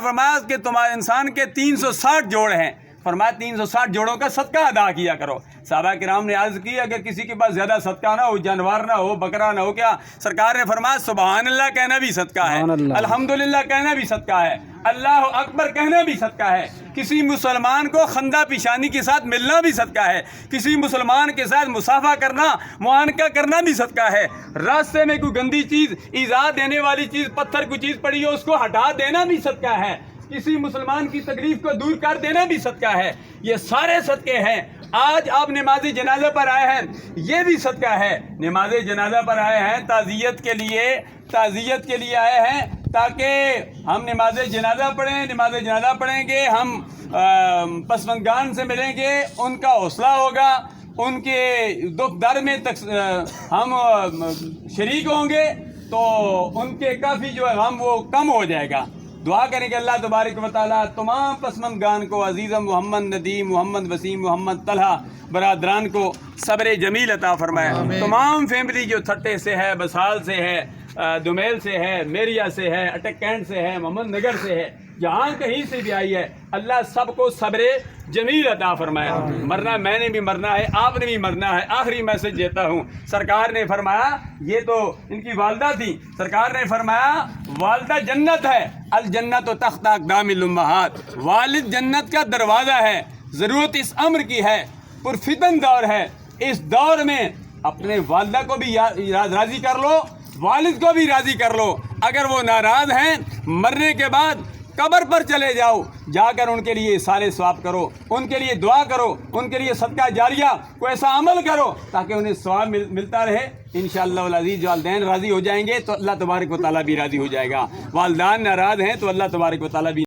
فرمایا کہ تمہارے انسان کے 360 جوڑ ہیں، فرمایا 360 جوڑوں کا صدقہ ادا کیا کرو۔ صحابہ کرام نے عرض کی اگر کسی کے پاس زیادہ صدقہ نہ ہو، جانور نہ ہو، بکرا نہ ہو، کیا؟ سرکار نے فرمایا سبحان اللہ کہنا بھی صدقہ ہے، الحمدللہ کہنا بھی صدقہ ہے، اللہ اکبر کہنا بھی صدقہ ہے، کسی مسلمان کو خندہ پیشانی کے ساتھ ملنا بھی صدقہ ہے، کسی مسلمان کے ساتھ مصافحہ کرنا، معانقہ کرنا بھی صدقہ ہے، راستے میں کوئی گندی چیز، ایذا دینے والی چیز، پتھر کوئی چیز پڑی ہو اس کو ہٹا دینا بھی صدقہ ہے، کسی مسلمان کی تکلیف کو دور کر دینا بھی صدقہ ہے۔ یہ سارے صدقے ہیں۔ آج آپ نماز جنازہ پر آئے ہیں، یہ بھی صدقہ ہے۔ نماز جنازہ پر آئے ہیں تعزیت کے لیے آئے ہیں تاکہ ہم نماز جنازہ پڑھیں گے، ہم پسماندگان سے ملیں گے، ان کا حوصلہ ہوگا، ان کے دکھ درد میں ہم شریک ہوں گے تو ان کے کافی جو ہے غم وہ کم ہو جائے گا۔ دعا کریں کہ اللہ تبارک و تعالیٰ تمام پسماندگان کو، عزیزم محمد ندیم، محمد وسیم، محمد طلحہ برادران کو صبر جمیل عطا فرمائے۔ تمام فیملی جو تھٹے سے ہے، بسال سے ہے، دومیل سے ہے، میریا سے ہے، اٹک کینٹ سے ہے، محمد نگر سے ہے، جہاں کہیں سے بھی آئی ہے، اللہ سب کو صبر جمیل عطا فرمائے۔ مرنا میں نے بھی مرنا ہے، آپ نے بھی مرنا ہے۔ آخری میسج دیتا ہوں، سرکار نے فرمایا، یہ تو ان کی والدہ تھی، سرکار نے فرمایا والدہ جنت ہے، الجنت تحت اقدام الامہات، والد جنت کا دروازہ ہے۔ ضرورت اس امر کی ہے، پرفتن دور ہے، اس دور میں اپنے والدہ کو بھی راضی کر لو، والد کو بھی راضی کر لو۔ اگر وہ ناراض ہیں، مرنے کے بعد قبر پر چلے جاؤ، جا کر ان کے لیے سارے ثواب کرو، ان کے لیے دعا کرو، ان کے لیے صدقہ جاریہ کوئی ایسا عمل کرو تاکہ انہیں ثواب ملتا رہے۔ انشاءاللہ العزیز والدین راضی ہو جائیں گے تو اللہ تبارک و تعالیٰ بھی راضی ہو جائے گا، والدین ناراض ہیں تو اللہ تبارک و تعالیٰ بھی